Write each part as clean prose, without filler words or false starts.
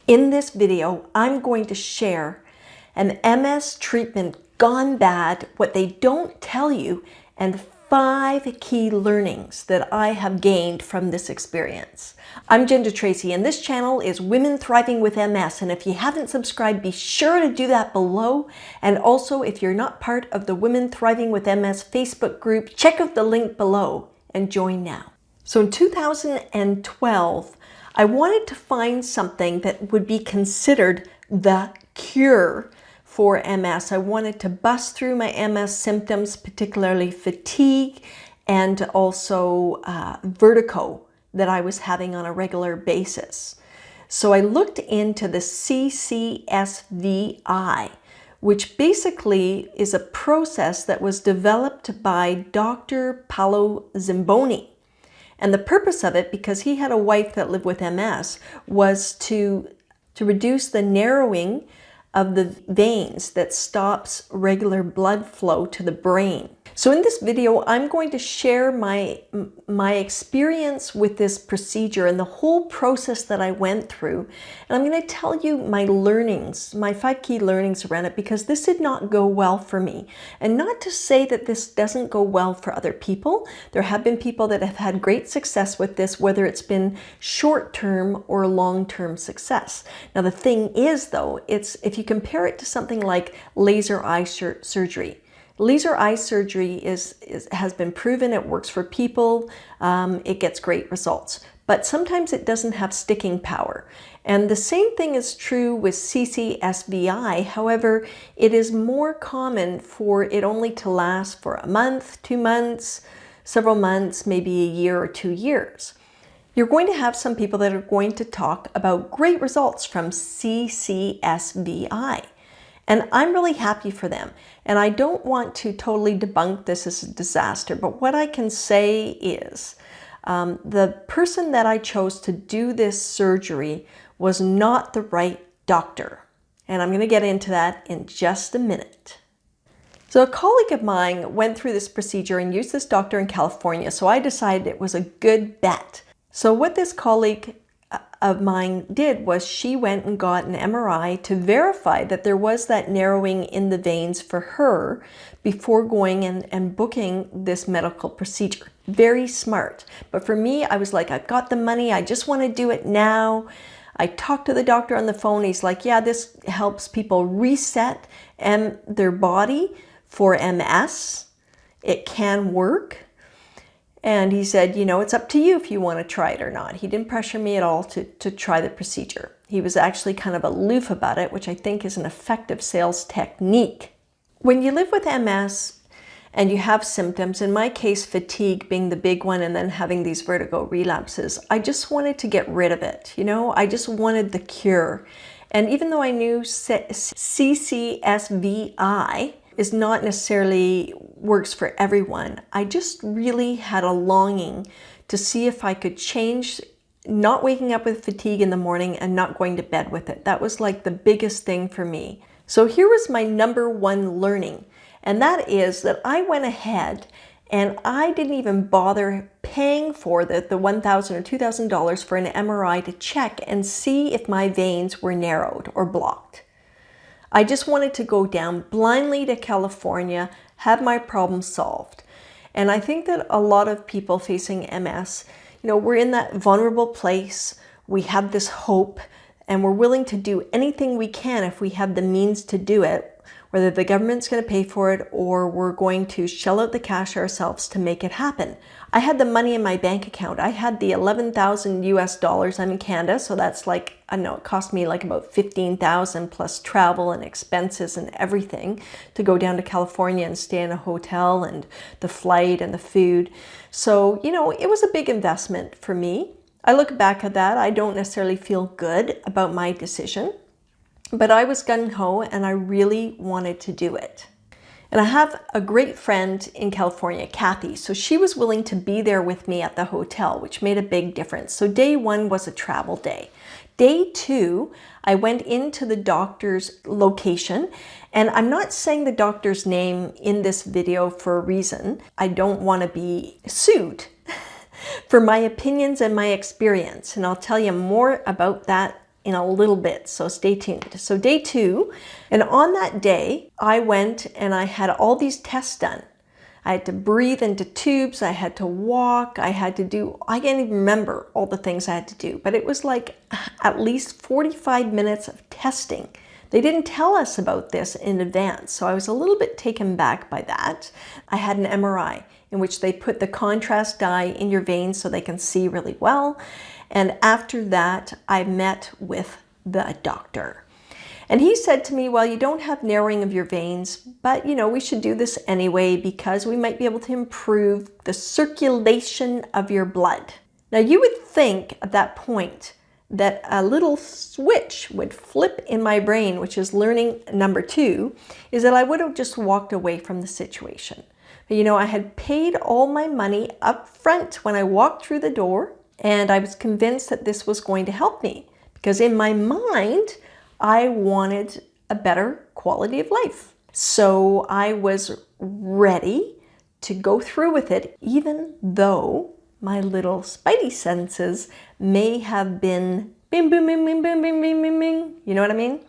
In this video, I'm going to share an MS treatment gone bad, what they don't tell you, and 5 key learnings that I have gained from this experience. I'm Ginger Tracy, and this channel is Women Thriving with MS, and if you haven't subscribed, be sure to do that below. And also, if you're not part of the Women Thriving with MS Facebook group, check out the link below and join now. So in 2012, I wanted to find something that would be considered the cure for MS. I wanted to bust through my MS symptoms, particularly fatigue and also vertigo that I was having on a regular basis. So I looked into the CCSVI, which basically is a process that was developed by Dr. Paolo Zamboni. And the purpose of it, because he had a wife that lived with MS, was to reduce the narrowing of the veins that stops regular blood flow to the brain. So in this video, I'm going to share my experience with this procedure and the whole process that I went through. And I'm going to tell you my learnings, my 5 key learnings around it, because this did not go well for me. And not to say that this doesn't go well for other people. There have been people that have had great success with this, whether it's been short-term or long-term success. Now the thing is though, if you compare it to something like laser eye surgery, laser eye surgery has been proven, it works for people, it gets great results, but sometimes it doesn't have sticking power. And the same thing is true with CCSVI. However, it is more common for it only to last for a month, 2 months, several months, maybe a year or 2 years. You're going to have some people that are going to talk about great results from CCSVI. And I'm really happy for them. And I don't want to totally debunk this as a disaster, but what I can say is the person that I chose to do this surgery was not the right doctor. And I'm going to get into that in just a minute. So a colleague of mine went through this procedure and used this doctor in California, so I decided it was a good bet. So what this colleague of mine did was she went and got an MRI to verify that there was that narrowing in the veins for her before going and booking this medical procedure. Very smart. But for me, I was like, I've got the money, I just want to do it now. I talked to the doctor on the phone. He's like, yeah, this helps people reset their body for MS. It can work. And he said, you know, it's up to you if you want to try it or not. He didn't pressure me at all to try the procedure. He was actually kind of aloof about it, which I think is an effective sales technique. When you live with MS and you have symptoms, in my case, fatigue being the big one and then having these vertigo relapses, I just wanted to get rid of it. You know, I just wanted the cure. And even though I knew CCSVI is not necessarily works for everyone, I just really had a longing to see if I could change not waking up with fatigue in the morning and not going to bed with it. That was like the biggest thing for me. So here was my number 1 learning, and that is that I went ahead and I didn't even bother paying for the $1,000 or $2,000 for an MRI to check and see if my veins were narrowed or blocked. I just wanted to go down blindly to California, have my problem solved. And I think that a lot of people facing MS, you know, we're in that vulnerable place. We have this hope and we're willing to do anything we can if we have the means to do it, whether the government's going to pay for it or we're going to shell out the cash ourselves to make it happen. I had the money in my bank account. I had the $11,000 US. I'm in Canada, so that's like, I know it cost me like about $15,000 plus travel and expenses and everything to go down to California and stay in a hotel and the flight and the food. So, you know, it was a big investment for me. I look back at that. I don't necessarily feel good about my decision, but I was gung-ho and I really wanted to do it. And I have a great friend in California, Kathy, so she was willing to be there with me at the hotel, which made a big difference. So day 1 was a travel day. Day 2, I went into the doctor's location, and I'm not saying the doctor's name in this video for a reason. I don't want to be sued for my opinions and my experience, and I'll tell you more about that in a little bit, so stay tuned. So day 2, and on that day, I went and I had all these tests done. I had to breathe into tubes, I had to walk, I can't even remember all the things I had to do, but it was like at least 45 minutes of testing. They didn't tell us about this in advance, so I was a little bit taken back by that. I had an MRI in which they put the contrast dye in your veins so they can see really well. And after that, I met with the doctor. And he said to me, well, you don't have narrowing of your veins, but we should do this anyway because we might be able to improve the circulation of your blood. Now you would think at that point that a little switch would flip in my brain, which is learning number 2, is that I would have just walked away from the situation. But I had paid all my money up front when I walked through the door, and I was convinced that this was going to help me because in my mind, I wanted a better quality of life. So I was ready to go through with it, even though my little spidey senses may have been bing, bing, bing, bing, bing, bing, bing, bing, bing. You know what I mean?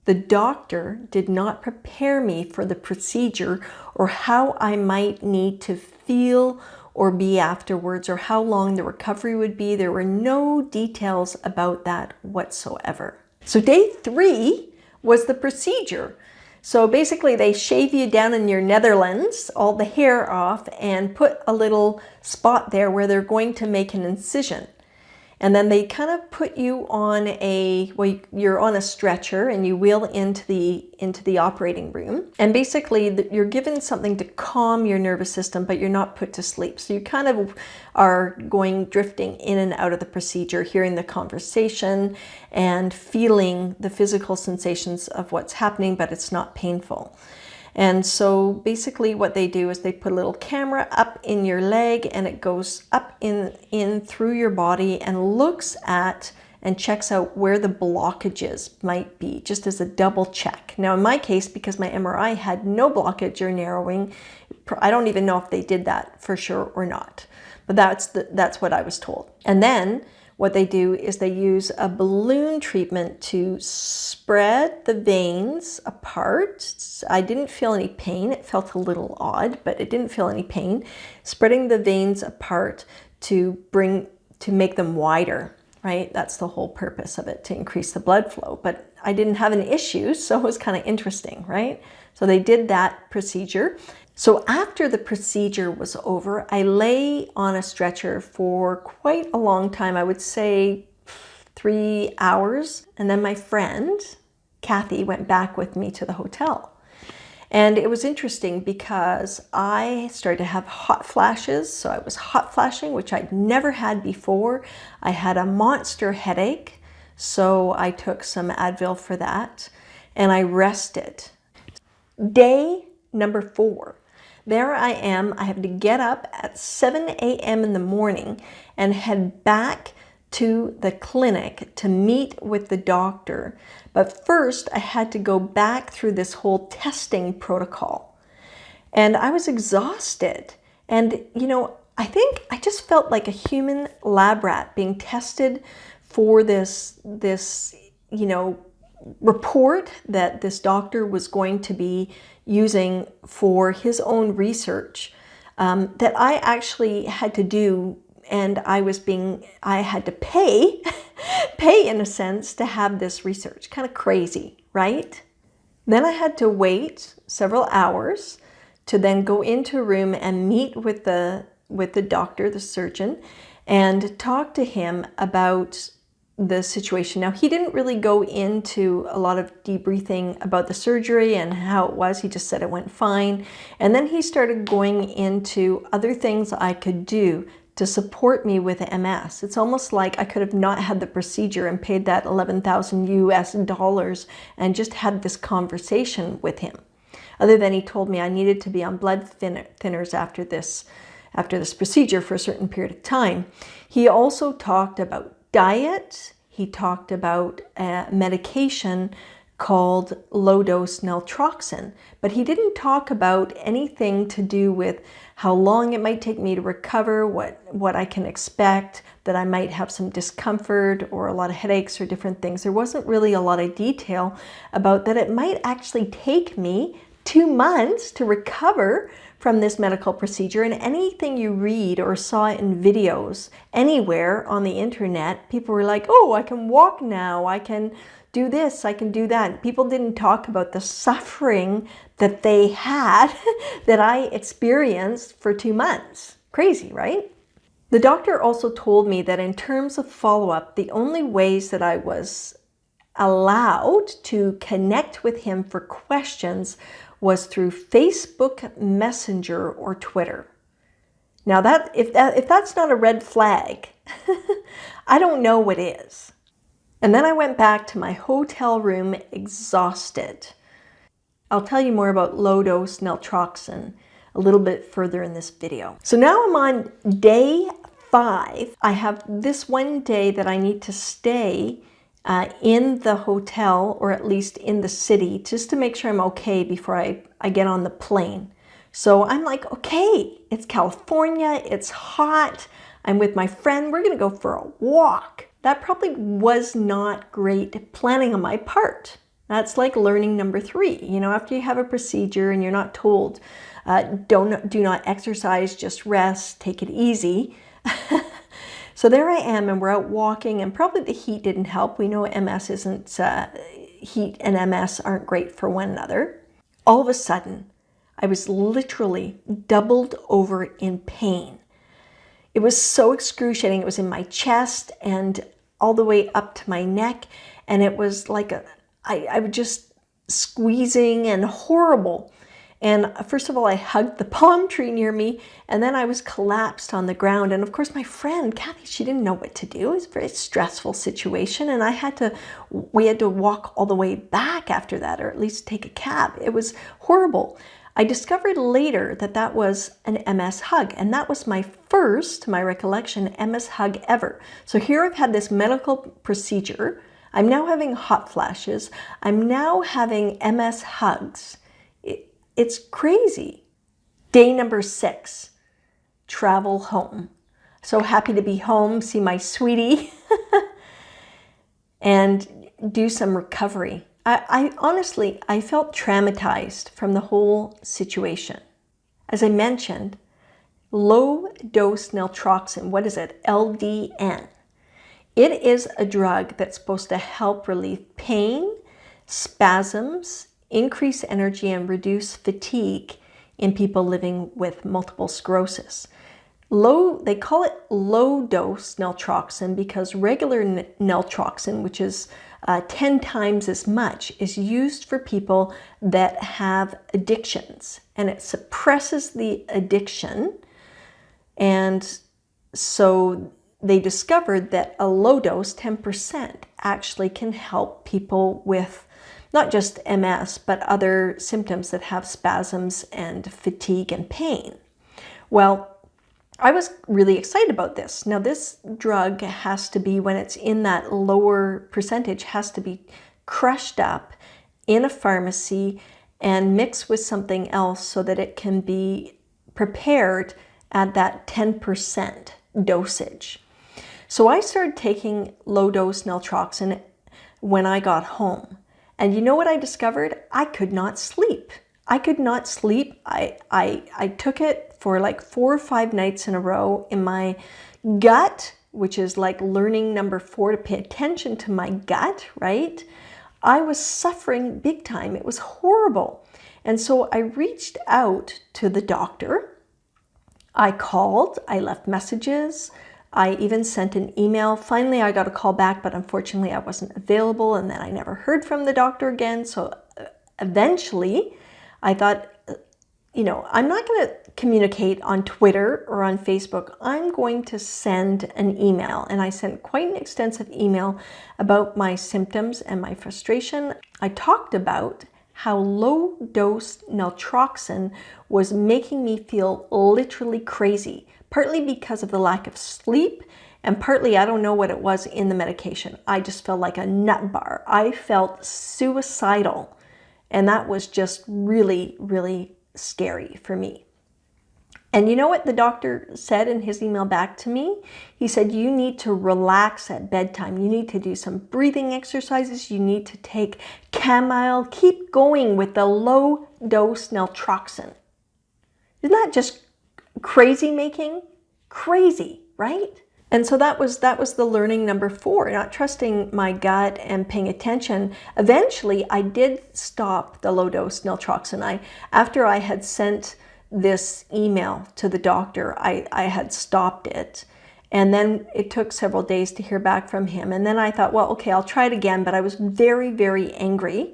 The doctor did not prepare me for the procedure or how I might need to feel or be afterwards or how long the recovery would be. There were no details about that whatsoever. So day 3 was the procedure. So basically they shave you down in your Netherlands, all the hair off, and put a little spot there where they're going to make an incision. And then they kind of put you on you're on a stretcher and you wheel into the operating room. And basically you're given something to calm your nervous system, but you're not put to sleep. So you kind of are drifting in and out of the procedure, hearing the conversation and feeling the physical sensations of what's happening, but it's not painful. And so basically what they do is they put a little camera up in your leg and it goes up in through your body and looks at and checks out where the blockages might be, just as a double check. Now in my case, because my MRI had no blockage or narrowing, I don't even know if they did that for sure or not, but that's what I was told. And then what they do is they use a balloon treatment to spread the veins apart. I didn't feel any pain. It felt a little odd, but it didn't feel any pain. Spreading the veins apart to make them wider, right? That's the whole purpose of it, to increase the blood flow. But I didn't have any issues, so it was kind of interesting, right? So they did that procedure. So after the procedure was over, I lay on a stretcher for quite a long time. I would say 3 hours. And then my friend, Kathy, went back with me to the hotel. And it was interesting because I started to have hot flashes. So I was hot flashing, which I'd never had before. I had a monster headache. So I took some Advil for that. And I rested. Day number 4. There I am. I have to get up at 7 a.m. in the morning and head back to the clinic to meet with the doctor. But first, I had to go back through this whole testing protocol. And I was exhausted. And, I think I just felt like a human lab rat being tested for this report that this doctor was going to be using for his own research that I actually had to do, and I had to pay in a sense to have this research. Kind of crazy, right? Then I had to wait several hours to then go into a room and meet with the doctor, the surgeon, and talk to him about the situation. Now, he didn't really go into a lot of debriefing about the surgery and how it was. He just said it went fine. And then he started going into other things I could do to support me with MS. It's almost like I could have not had the procedure and paid that $11,000 and just had this conversation with him. Other than he told me I needed to be on blood thinners after this procedure for a certain period of time. He also talked about diet. He talked about medication called low-dose naltrexone, but he didn't talk about anything to do with how long it might take me to recover, what I can expect, that I might have some discomfort or a lot of headaches or different things. There wasn't really a lot of detail about that it might actually take me 2 months to recover from this medical procedure. And anything you read or saw in videos anywhere on the internet, people were like, oh, I can walk now, I can do this, I can do that. People didn't talk about the suffering that they had that I experienced for 2 months. Crazy, right? The doctor also told me that in terms of follow-up, the only ways that I was allowed to connect with him for questions was through Facebook Messenger or Twitter. Now if that's not a red flag, I don't know what is. And then I went back to my hotel room exhausted. I'll tell you more about low-dose naltrexone a little bit further in this video. So now I'm on day 5. I have this one day that I need to stay in the hotel, or at least in the city, just to make sure I'm okay before I get on the plane. So I'm like, okay, it's California, it's hot, I'm with my friend, we're gonna go for a walk. That probably was not great planning on my part. That's like learning number 3. You know, after you have a procedure and you're not told, do not exercise, just rest, take it easy. So there I am, and we're out walking, and probably the heat didn't help. We know MS isn't, heat and MS aren't great for one another. All of a sudden, I was literally doubled over in pain. It was so excruciating. It was in my chest and all the way up to my neck. And it was like I was just squeezing and horrible. And first of all, I hugged the palm tree near me, and then I was collapsed on the ground. And of course, my friend, Kathy, she didn't know what to do. It was a very stressful situation. And we had to walk all the way back after that, or at least take a cab. It was horrible. I discovered later that that was an MS hug, and that was my first, to my recollection, MS hug ever. So here I've had this medical procedure. I'm now having hot flashes. I'm now having MS hugs. It's crazy. Day number 6, travel home. So happy to be home, see my sweetie, and do some recovery. I honestly, I felt traumatized from the whole situation. As I mentioned, low-dose naltrexone, what is it? LDN. It is a drug that's supposed to help relieve pain, spasms, increase energy, and reduce fatigue in people living with multiple sclerosis. They call it low-dose naltrexone because regular naltrexone, which is 10 times as much, is used for people that have addictions, and it suppresses the addiction. And so they discovered that a low dose, 10%, actually can help people with not just MS, but other symptoms that have spasms and fatigue and pain. Well, I was really excited about this. Now, this drug has to be, when it's in that lower percentage, has to be crushed up in a pharmacy and mixed with something else so that it can be prepared at that 10% dosage. So I started taking low-dose naltrexone when I got home. And you know what I discovered? I could not sleep. I could not sleep. I took it for like 4 or 5 nights in a row in my gut, which is like learning number 4, to pay attention to my gut, right? I was suffering big time. It was horrible. And so I reached out to the doctor. I called, I left messages. I even sent an email. Finally, I got a call back, but unfortunately I wasn't available, and then I never heard from the doctor again. So eventually I thought, you know, I'm not going to communicate on Twitter or on Facebook. I'm going to send an email. And I sent quite an extensive email about my symptoms and my frustration. I talked about how low-dose naltrexone was making me feel literally crazy, partly because of the lack of sleep And partly, I don't know what it was in the medication. I just felt like a nut bar. I felt suicidal. And that was just really, really scary for me. And you know what the doctor said in his email back to me? He said, you need to relax at bedtime. You need to do some breathing exercises. You need to take chamomile. Keep going with the low dose naltrexone. Isn't that just crazy making? Crazy, right? And so that was the learning number 4, not trusting my gut and paying attention. Eventually, I did stop the low dose naltrexone. After I had sent this email to the doctor, I had stopped it. And then it took several days to hear back from him. And then I thought, well, okay, I'll try it again. But I was very, very angry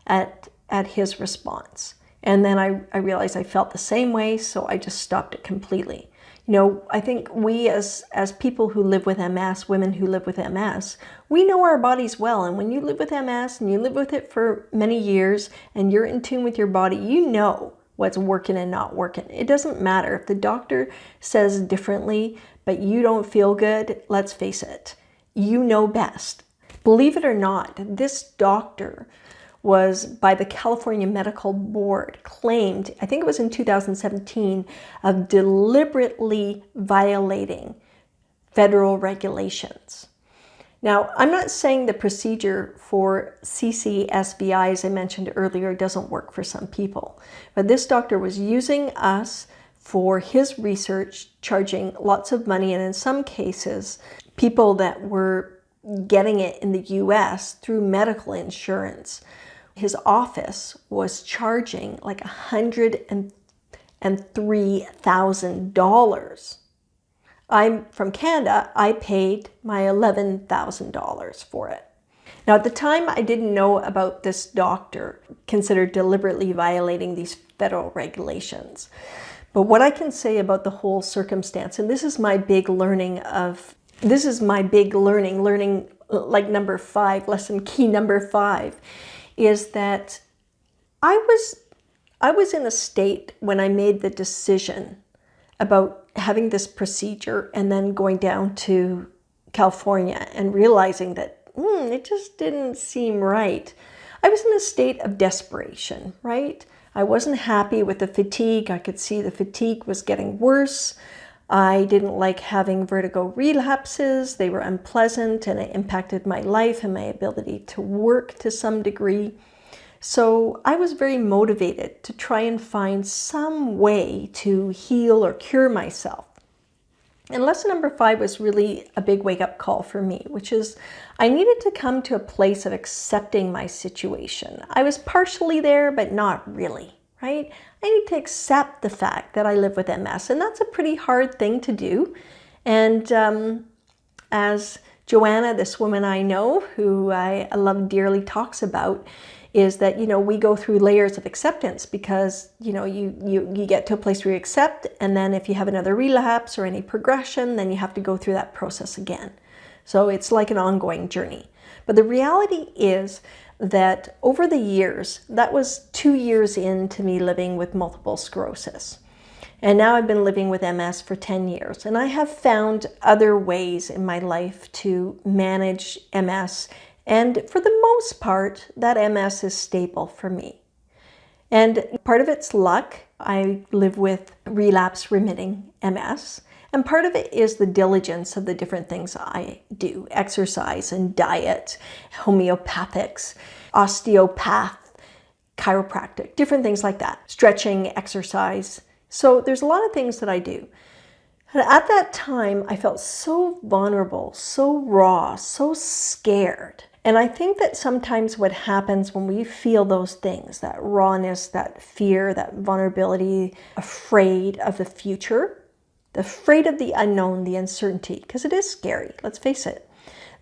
at his response. And then I realized I felt the same way, so I just stopped it completely. You know, I think we as people who live with MS, women who live with MS, we know our bodies well. And when you live with MS and you live with it for many years and you're in tune with your body, you know what's working and not working. It doesn't matter if the doctor says differently, but you don't feel good. Let's face it, you know best. Believe it or not, this doctor was by the California Medical Board claimed, I think it was in 2017, of deliberately violating federal regulations. Now, I'm not saying the procedure for CCSVI, as I mentioned earlier, doesn't work for some people, but this doctor was using us for his research, charging lots of money, and in some cases, people that were getting it in the US through medical insurance. His office was charging like $103,000. I'm from Canada. I paid my $11,000 for it. Now, at the time, I didn't know about this doctor considered deliberately violating these federal regulations. But what I can say about the whole circumstance, and this is my big learning, learning like number 5, lesson key number 5, is that I was in a state when I made the decision about having this procedure and then going down to California and realizing that it just didn't seem right. I was in a state of desperation, right? I wasn't happy with the fatigue. I could see the fatigue was getting worse. I didn't like having vertigo relapses. They were unpleasant and it impacted my life and my ability to work to some degree. So I was very motivated to try and find some way to heal or cure myself. And lesson number 5 was really a big wake-up call for me, which is I needed to come to a place of accepting my situation. I was partially there, but not really, right? I need to accept the fact that I live with MS, and that's a pretty hard thing to do. And as Joanna, this woman I know, who I love dearly, talks about, is that, you know, we go through layers of acceptance because, you know, you get to a place where you accept, and then if you have another relapse or any progression, then you have to go through that process again. So it's like an ongoing journey. But the reality is that over the years, that was 2 years into me living with multiple sclerosis. And now I've been living with MS for 10 years. And I have found other ways in my life to manage MS. And for the most part, that MS is stable for me. And part of it's luck. I live with relapse remitting MS. And part of it is the diligence of the different things I do. Exercise and diet, homeopathics, osteopath, chiropractic, different things like that. Stretching, exercise. So there's a lot of things that I do. And at that time, I felt so vulnerable, so raw, so scared. And I think that sometimes what happens when we feel those things, that rawness, that fear, that vulnerability, afraid of the future, afraid of the unknown, the uncertainty, because it is scary, let's face it,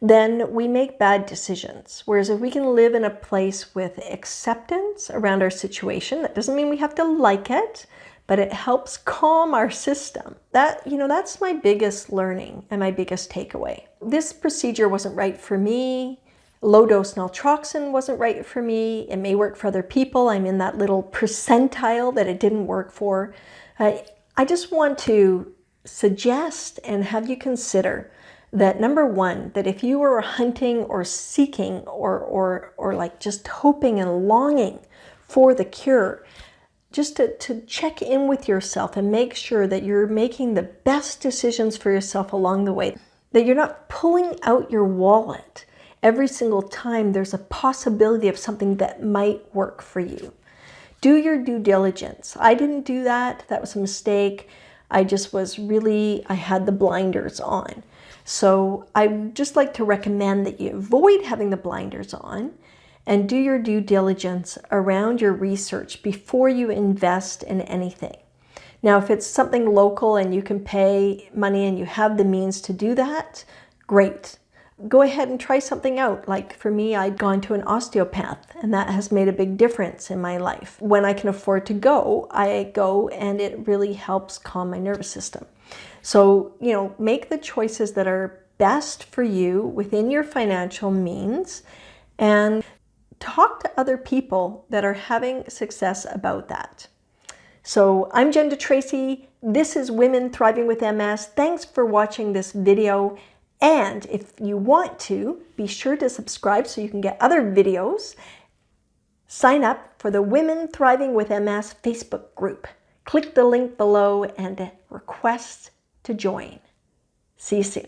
then we make bad decisions. Whereas if we can live in a place with acceptance around our situation, that doesn't mean we have to like it, but it helps calm our system. That's my biggest learning and my biggest takeaway. This procedure wasn't right for me. Low-dose naltrexone wasn't right for me. It may work for other people. I'm in that little percentile that it didn't work for. I just want to suggest and have you consider that number one, that if you were hunting or seeking or like just hoping and longing for the cure, just to check in with yourself and make sure that you're making the best decisions for yourself along the way, that you're not pulling out your wallet every single time there's a possibility of something that might work for you. Do your due diligence. I didn't do that. That was a mistake. I just was really, I had the blinders on. So I just like to recommend that you avoid having the blinders on and do your due diligence around your research before you invest in anything. Now, if it's something local and you can pay money and you have the means to do that, great. Go ahead and try something out. Like for me, I'd gone to an osteopath, and that has made a big difference in my life. When I can afford to go, I go, and it really helps calm my nervous system. So, make the choices that are best for you within your financial means, and talk to other people that are having success about that. So I'm Jenda Tracy. This is Women Thriving with MS. Thanks for watching this video. And if you want to, be sure to subscribe so you can get other videos. Sign up for the Women Thriving with MS Facebook group. Click the link below and request to join. See you soon.